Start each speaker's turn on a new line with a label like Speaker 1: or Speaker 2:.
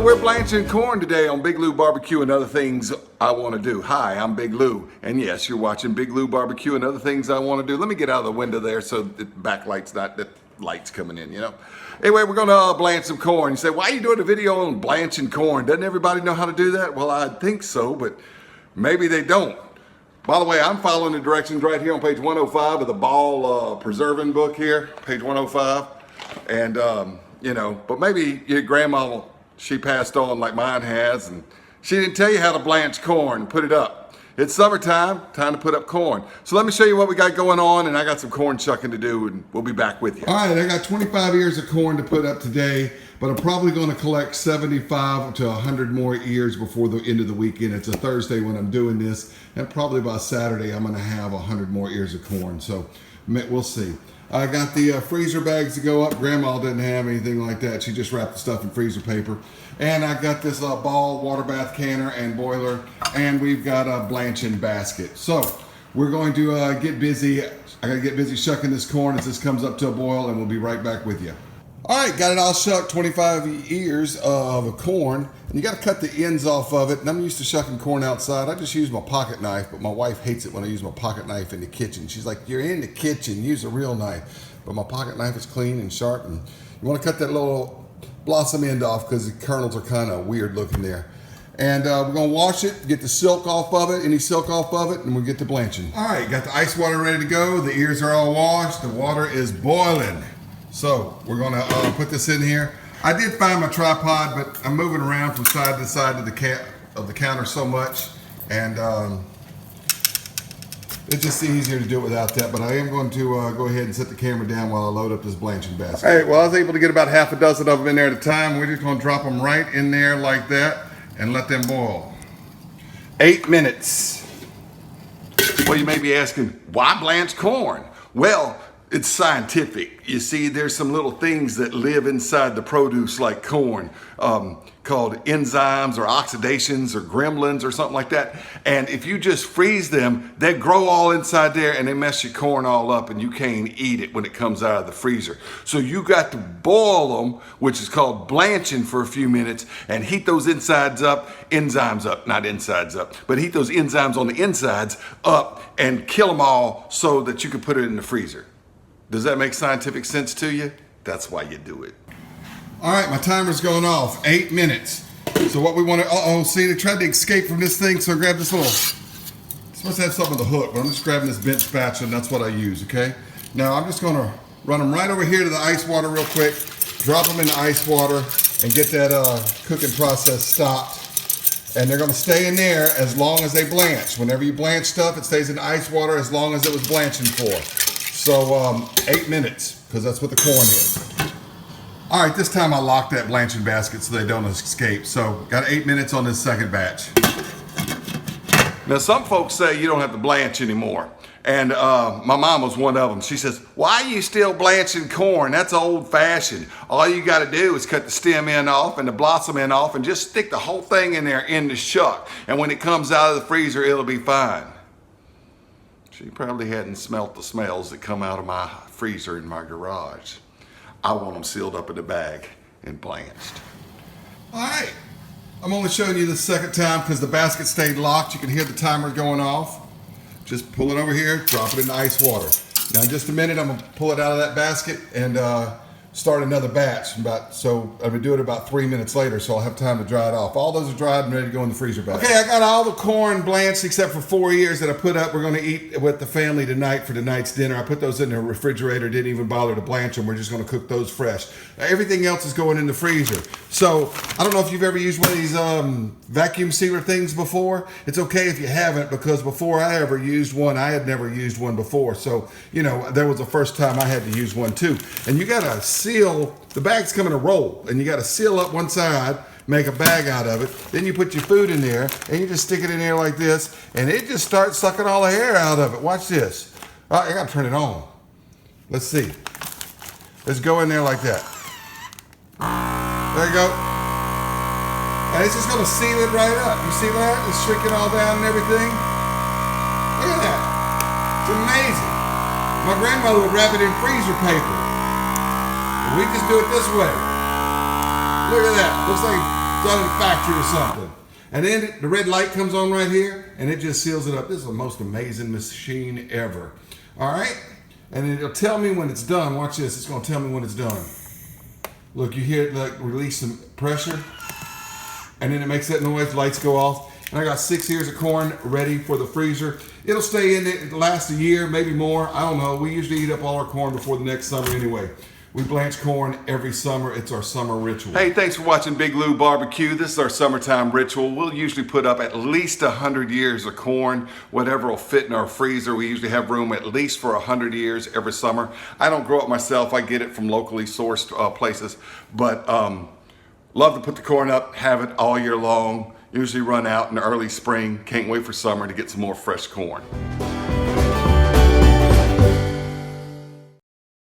Speaker 1: Well, we're blanching corn today on Big Lou Barbecue and Other Things I Want to Do. Hi, I'm Big Lou, and yes, you're watching Big Lou Barbecue and Other Things I Want to Do. Let me get out of the window there so the backlight's not, the light's coming in, you know. Anyway, we're gonna blanch some corn. You say, why are you doing a video on blanching corn? Doesn't everybody know how to do that? Well, I think so, but maybe they don't. By the way, I'm following the directions right here on page 105 of the Ball preserving book here, page 105. And, you know, but maybe your grandma, she passed on like mine has, and she didn't tell you how to blanch corn and put it up. It's summertime, time to put up corn. So let me show you what we got going on, and I got some corn shucking to do, and we'll be back with you. All right, I got 25 ears of corn to put up today, but I'm probably gonna collect 75 to 100 more ears before the end of the weekend. It's a Thursday when I'm doing this, and probably by Saturday, I'm gonna have 100 more ears of corn, so we'll see. I got the freezer bags to go up. Grandma didn't have anything like that. She just wrapped the stuff in freezer paper. And I got this Ball water bath canner and boiler, and we've got a blanching basket. So we're going to get busy. I gotta get busy shucking this corn as this comes up to a boil, and we'll be right back with you. All right, got it all shucked, 25 ears of corn. And you gotta cut the ends off of it. And I'm used to shucking corn outside. I just use my pocket knife, but my wife hates it when I use my pocket knife in the kitchen. She's like, you're in the kitchen, use a real knife. But my pocket knife is clean and sharp, and you wanna cut that little blossom end off because the kernels are kind of weird looking there. And we're gonna wash it, get the silk off of it, any silk off of it, and we'll get to blanching. All right, got the ice water ready to go. The ears are all washed. The water is boiling. So we're gonna put this in here. I did find my tripod, but I'm moving around from side to side of the counter so much, and it's just easier to do it without that. But I am going to go ahead and set the camera down while I load up this blanching basket. All right, well, I was able to get about half a dozen of them in there at a time. We're just gonna drop them right in there like that and let them boil. 8 minutes. Well, you may be asking, why blanch corn? Well, it's scientific. You see, there's some little things that live inside the produce like corn called enzymes or oxidations or gremlins or something like that. And if you just freeze them, they grow all inside there and they mess your corn all up, and you can't eat it when it comes out of the freezer. So you got to boil them, which is called blanching, for a few minutes, and heat those enzymes up, not insides up, but heat those enzymes on the insides up and kill them all so that you can put it in the freezer. Does that make scientific sense to you? That's why you do it. All right, my timer's going off. 8 minutes. So what we want to, see, they tried to escape from this thing, so I grabbed this little, it's supposed to have something with a hook, but I'm just grabbing this bent spatula, and that's what I use, okay? Now I'm just gonna run them right over here to the ice water real quick, drop them in the ice water, and get that cooking process stopped. And they're gonna stay in there as long as they blanch. Whenever you blanch stuff, it stays in ice water as long as it was blanching for. So 8 minutes, because that's what the corn is. All right, this time I locked that blanching basket so they don't escape. So got 8 minutes on this second batch. Now some folks say you don't have to blanch anymore. And my mom was one of them. She says, why are you still blanching corn? That's old fashioned. All you gotta do is cut the stem end off and the blossom end off and just stick the whole thing in there in the shuck. And when it comes out of the freezer, it'll be fine. She probably hadn't smelt the smells that come out of my freezer in my garage. I want them sealed up in a bag and blanched. All right, I'm only showing you the second time because the basket stayed locked. You can hear the timer going off. Just pull it over here, drop it in the ice water. Now in just a minute, I'm gonna pull it out of that basket and start another batch. So I'm gonna do it about 3 minutes later, so I'll have time to dry it off. All those are dried and ready to go in the freezer bag. Okay, I got all the corn blanched except for 4 ears that I put up. We're gonna eat with the family tonight for tonight's dinner. I put those in the refrigerator, didn't even bother to blanch them. We're just gonna cook those fresh. Everything else is going in the freezer. So I don't know if you've ever used one of these vacuum sealer things before. It's okay if you haven't, because before I ever used one, I had never used one before. So, you know, there was the first time I had to use one too. And you gotta seal, the bags come in a roll, and you got to seal up one side, make a bag out of it. Then you put your food in there, and you just stick it in there like this, and it just starts sucking all the air out of it. Watch this. I got to turn it on. Let's see. Let's go in there like that. There you go. And it's just going to seal it right up. You see that? It's shrinking all down and everything. Look at that. It's amazing. My grandmother would wrap it in freezer paper. We just do it this way. Look at that. Looks like done in a factory or something. And then the red light comes on right here, and it just seals it up. This is the most amazing machine ever. All right? And it'll tell me when it's done. Watch this. It's going to tell me when it's done. Look, you hear it like release some pressure, and then it makes that noise. Lights go off. And I got 6 ears of corn ready for the freezer. It'll stay in it, last a year, maybe more. I don't know. We usually eat up all our corn before the next summer anyway. We blanch corn every summer. It's our summer ritual. Hey, thanks for watching Big Lou Barbecue. This is our summertime ritual. We'll usually put up at least 100 years of corn, whatever will fit in our freezer. We usually have room at least for 100 years every summer. I don't grow it myself. I get it from locally sourced places. But love to put the corn up, have it all year long. Usually run out in the early spring. Can't wait for summer to get some more fresh corn.